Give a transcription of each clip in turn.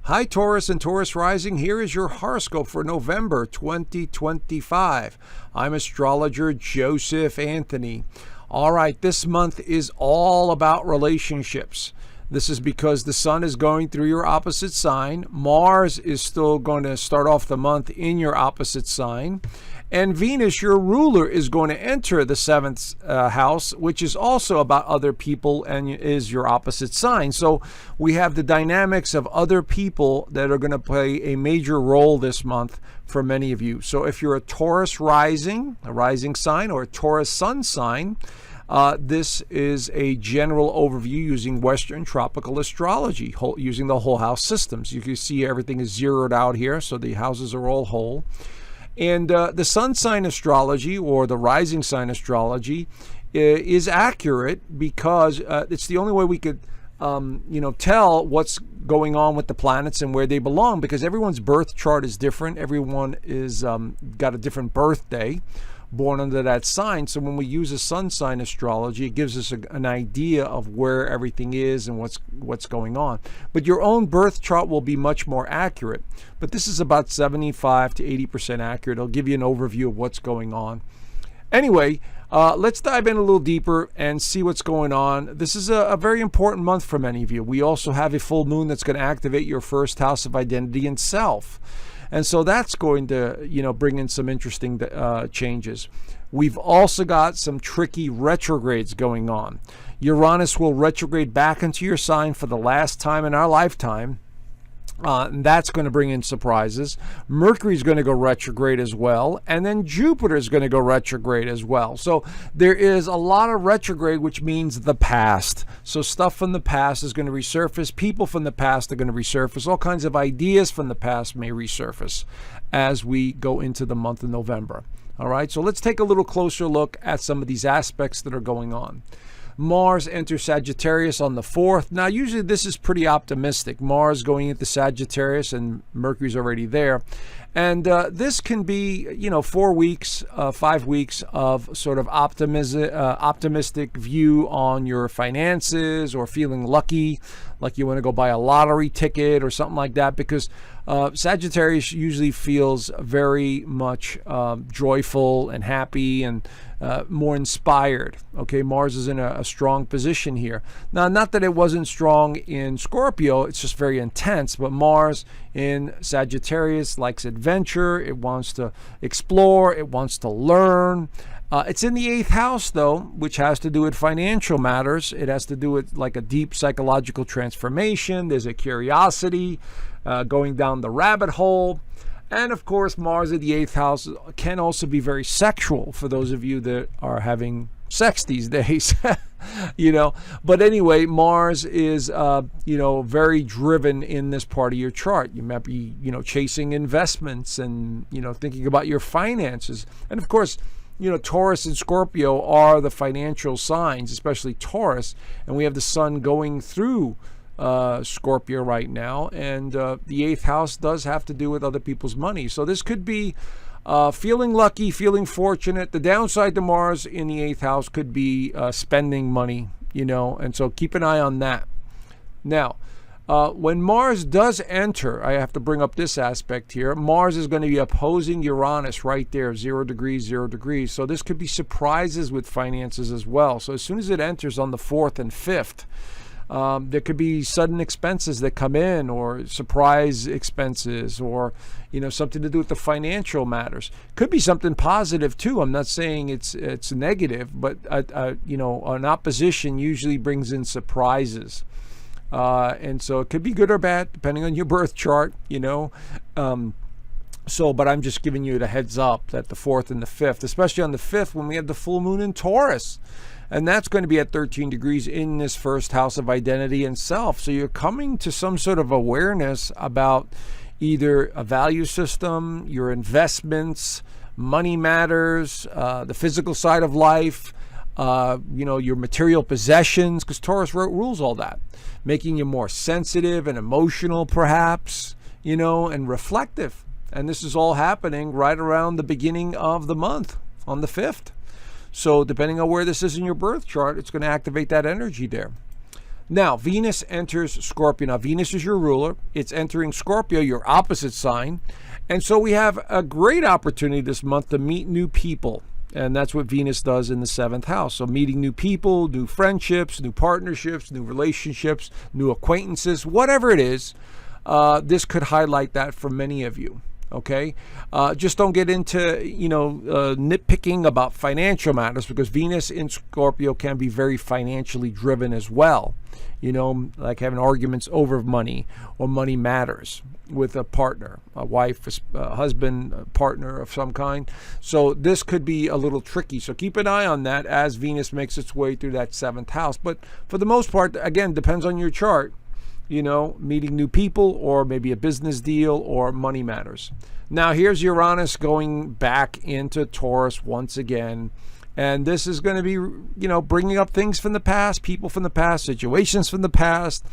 Hi, Taurus and Taurus Rising. Here is your horoscope for November 2025. I'm Astrologer Joseph Anthony. All right, this month is all about relationships. This is because the sun is going through your opposite sign. Mars is still going to start off the month in your opposite sign. And Venus, your ruler, is going to enter the seventh house, which is also about other people and is your opposite sign. So we have the dynamics of other people that are going to play a major role this month for many of you. So if you're a Taurus rising, a rising sign, or a Taurus sun sign, this is a general overview using Western tropical astrology, using the whole house systems. You can see everything is zeroed out here, so the houses are all whole. And the sun sign astrology, or the rising sign astrology, is accurate because it's the only way we could tell what's going on with the planets and where they belong, because everyone's birth chart is different. Everyone is got a different birthday, born under that sign. So when we use a sun sign astrology, it gives us an idea of where everything is and what's going on. But your own birth chart will be much more accurate. But this is about 75 to 80% accurate. It'll give you an overview of what's going on. Anyway, let's dive in a little deeper and see what's going on. This is a very important month for many of you. We also have a full moon that's going to activate your first house of identity and self. And so that's going to, bring in some interesting changes. We've also got some tricky retrogrades going on. Uranus will retrograde back into your sign for the last time in our lifetime. And that's going to bring in surprises. Mercury's going to go retrograde as well. And then Jupiter's going to go retrograde as well. So there is a lot of retrograde, which means the past. So stuff from the past is going to resurface. People from the past are going to resurface. All kinds of ideas from the past may resurface as we go into the month of November. All right, so let's take a little closer look at some of these aspects that are going on. Mars enters Sagittarius on the 4th. Now, usually this is pretty optimistic. Mars going into Sagittarius and Mercury's already there. And this can be, 4 weeks, 5 weeks of sort of optimistic view on your finances, or feeling lucky, like you want to go buy a lottery ticket or something like that, because Sagittarius usually feels very much joyful and happy and more inspired. Okay, Mars is in a strong position here. Now, not that it wasn't strong in Scorpio, it's just very intense, but Mars in Sagittarius likes adventure, it wants to explore, it wants to learn. It's in the 8th house, though, which has to do with financial matters. It has to do with like a deep psychological transformation. There's a curiosity going down the rabbit hole. And of course, Mars at the 8th house can also be very sexual for those of you that are having sex these days. But anyway, Mars is very driven in this part of your chart. You might be chasing investments and thinking about your finances. And of course, Taurus and Scorpio are the financial signs, especially Taurus, and we have the sun going through Scorpio right now, and the 8th house does have to do with other people's money. So this could be feeling lucky, feeling fortunate. The downside to Mars in the 8th house could be spending money, and so keep an eye on that. Now, when Mars does enter, I have to bring up this aspect here. Mars is going to be opposing Uranus right there, 0 degrees, 0 degrees. So this could be surprises with finances as well. So as soon as it enters on the 4th and 5th, there could be sudden expenses that come in, or surprise expenses, or something to do with the financial matters. Could be something positive too. I'm not saying it's negative, but an opposition usually brings in surprises, and so it could be good or bad depending on your birth chart. But I'm just giving you the heads up that the 4th and the 5th, especially on the 5th when we have the full moon in Taurus. And that's going to be at 13 degrees in this first house of identity and self. So you're coming to some sort of awareness about either a value system, your investments, money matters, the physical side of life, your material possessions, because Taurus rules all that, making you more sensitive and emotional perhaps, and reflective. And this is all happening right around the beginning of the month on the 5th. So depending on where this is in your birth chart, it's going to activate that energy there. Now, Venus enters Scorpio. Now, Venus is your ruler. It's entering Scorpio, your opposite sign. And so we have a great opportunity this month to meet new people. And that's what Venus does in the 7th house. So meeting new people, new friendships, new partnerships, new relationships, new acquaintances, whatever it is, this could highlight that for many of you. Okay, just don't get into nitpicking about financial matters, because Venus in Scorpio can be very financially driven as well. Like having arguments over money or money matters with a partner, a wife, a husband, a partner of some kind. So this could be a little tricky. So keep an eye on that as Venus makes its way through that 7th house. But for the most part, again, depends on your chart. Meeting new people, or maybe a business deal, or money matters. Now, here's Uranus going back into Taurus once again. And this is going to be, bringing up things from the past, people from the past, situations from the past,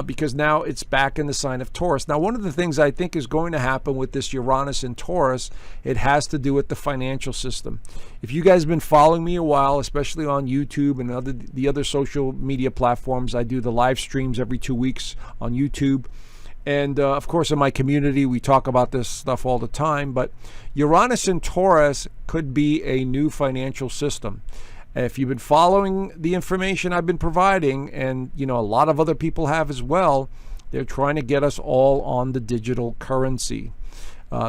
because now it's back in the sign of Taurus. Now, one of the things I think is going to happen with this Uranus in Taurus, it has to do with the financial system. If you guys have been following me a while, especially on YouTube and the other social media platforms, I do the live streams every 2 weeks on YouTube. And of course, in my community, we talk about this stuff all the time. But Uranus in Taurus could be a new financial system. If you've been following the information I've been providing, and a lot of other people have as well, they're trying to get us all on the digital currency.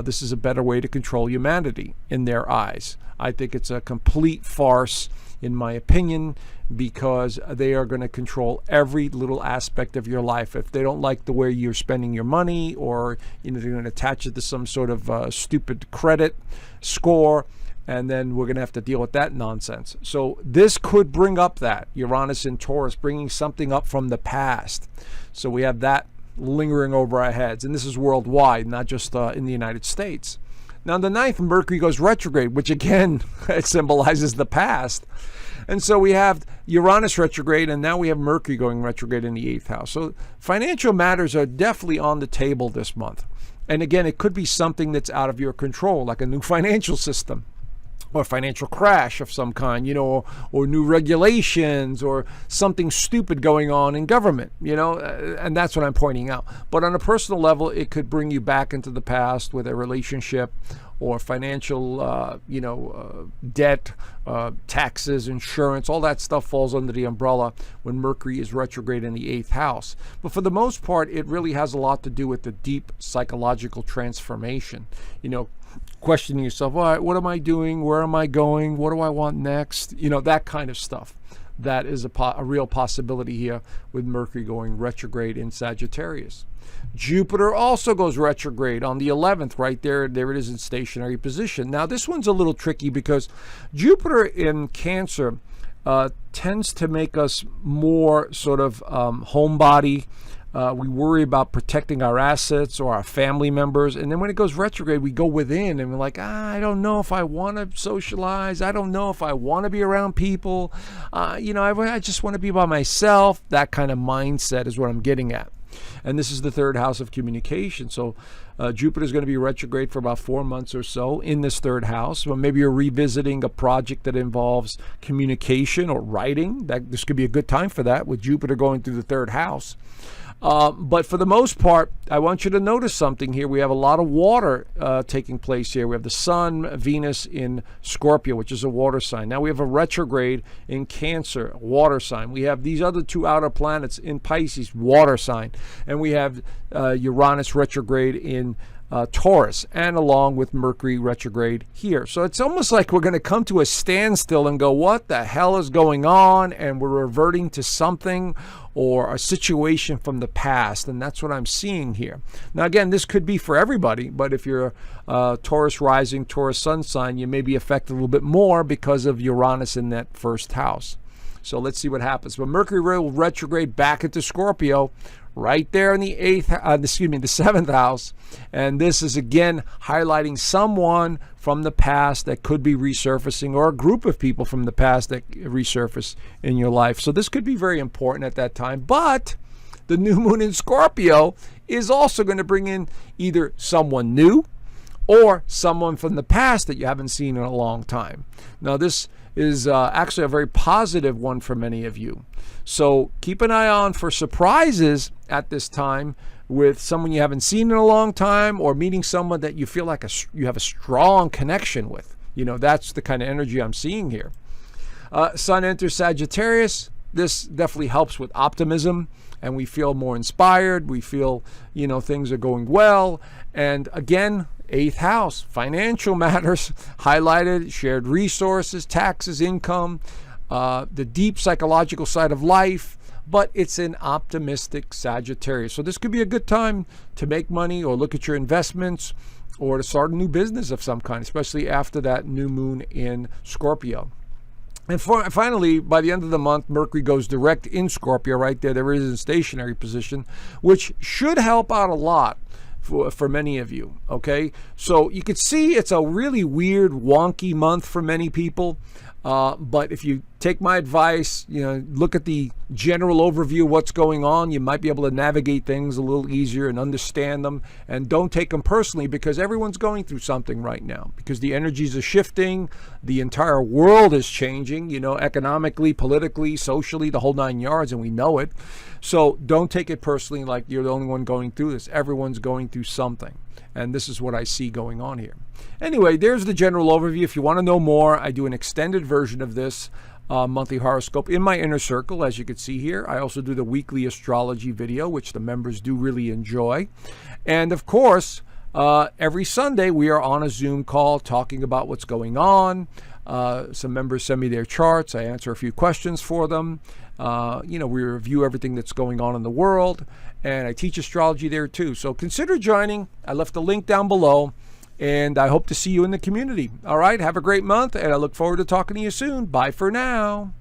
This is a better way to control humanity in their eyes. I think it's a complete farce, in my opinion, because they are going to control every little aspect of your life. If they don't like the way you're spending your money, or they're going to attach it to some sort of stupid credit score, and then we're going to have to deal with that nonsense. So this could bring up that Uranus in Taurus, bringing something up from the past. So we have that lingering over our heads. And this is worldwide, not just in the United States. Now, the 9th, Mercury goes retrograde, which again, it symbolizes the past. And so we have Uranus retrograde, and now we have Mercury going retrograde in the 8th house. So financial matters are definitely on the table this month. And again, it could be something that's out of your control, like a new financial system, or financial crash of some kind, or new regulations, or something stupid going on in government, and that's what I'm pointing out. But on a personal level, it could bring you back into the past with a relationship, or financial, debt, taxes, insurance. All that stuff falls under the umbrella when Mercury is retrograde in the 8th house. But for the most part, it really has a lot to do with the deep psychological transformation. Questioning yourself, all right, what am I doing? Where am I going? What do I want next? That kind of stuff. That is a real possibility here with Mercury going retrograde in Sagittarius. Jupiter also goes retrograde on the 11th, right there. There it is in stationary position. Now, this one's a little tricky because Jupiter in Cancer tends to make us more sort of homebody. We worry about protecting our assets or our family members. And then when it goes retrograde, we go within and we're like, I don't know if I want to socialize. I don't know if I want to be around people. I just want to be by myself. That kind of mindset is what I'm getting at. And this is the 3rd house of communication. So Jupiter is going to be retrograde for about 4 months or so in this 3rd house. Well, maybe you're revisiting a project that involves communication or writing. This could be a good time for that with Jupiter going through the 3rd house. But for the most part, I want you to notice something here. We have a lot of water taking place here. We have the Sun, Venus in Scorpio, which is a water sign. Now we have a retrograde in Cancer, water sign. We have these other 2 outer planets in Pisces, water sign. And we have Uranus retrograde in Taurus, and along with Mercury retrograde here. So it's almost like we're going to come to a standstill and go, what the hell is going on? And we're reverting to something or a situation from the past. And that's what I'm seeing here. Now, again, this could be for everybody, but if you're Taurus rising, Taurus sun sign, you may be affected a little bit more because of Uranus in that 1st house. So let's see what happens. But Mercury will retrograde back into Scorpio right there in the 7th house. And this is again highlighting someone from the past that could be resurfacing, or a group of people from the past that resurface in your life. So this could be very important at that time. But the new moon in Scorpio is also going to bring in either someone new or someone from the past that you haven't seen in a long time. Now, this is actually a very positive one for many of you. So keep an eye on for surprises at this time with someone you haven't seen in a long time, or meeting someone that you feel like you have a strong connection with. That's the kind of energy I'm seeing here. Sun enters Sagittarius. This definitely helps with optimism, and we feel more inspired. We feel, things are going well. And again, 8th house, financial matters highlighted, shared resources, taxes, income, the deep psychological side of life, but it's an optimistic Sagittarius. So this could be a good time to make money or look at your investments or to start a new business of some kind, especially after that new moon in Scorpio. And finally, by the end of the month, Mercury goes direct in Scorpio right there. There is a stationary position, which should help out a lot for many of you, okay? So you could see it's a really weird, wonky month for many people. But if you take my advice, look at the general overview of what's going on, you might be able to navigate things a little easier and understand them. And don't take them personally, because everyone's going through something right now, because the energies are shifting. The entire world is changing, economically, politically, socially, the whole 9 yards, and we know it. So don't take it personally like you're the only one going through this. Everyone's going through something. And this is what I see going on here. Anyway, there's the general overview. If you want to know more, I do an extended version of this monthly horoscope in my inner circle, as you can see here. I also do the weekly astrology video, which the members do really enjoy. And of course, every Sunday we are on a Zoom call talking about what's going on. Some members send me their charts. I answer a few questions for them. We review everything that's going on in the world, and I teach astrology there too. So consider joining. I left the link down below, and I hope to see you in the community. All right, have a great month, and I look forward to talking to you soon. Bye for now.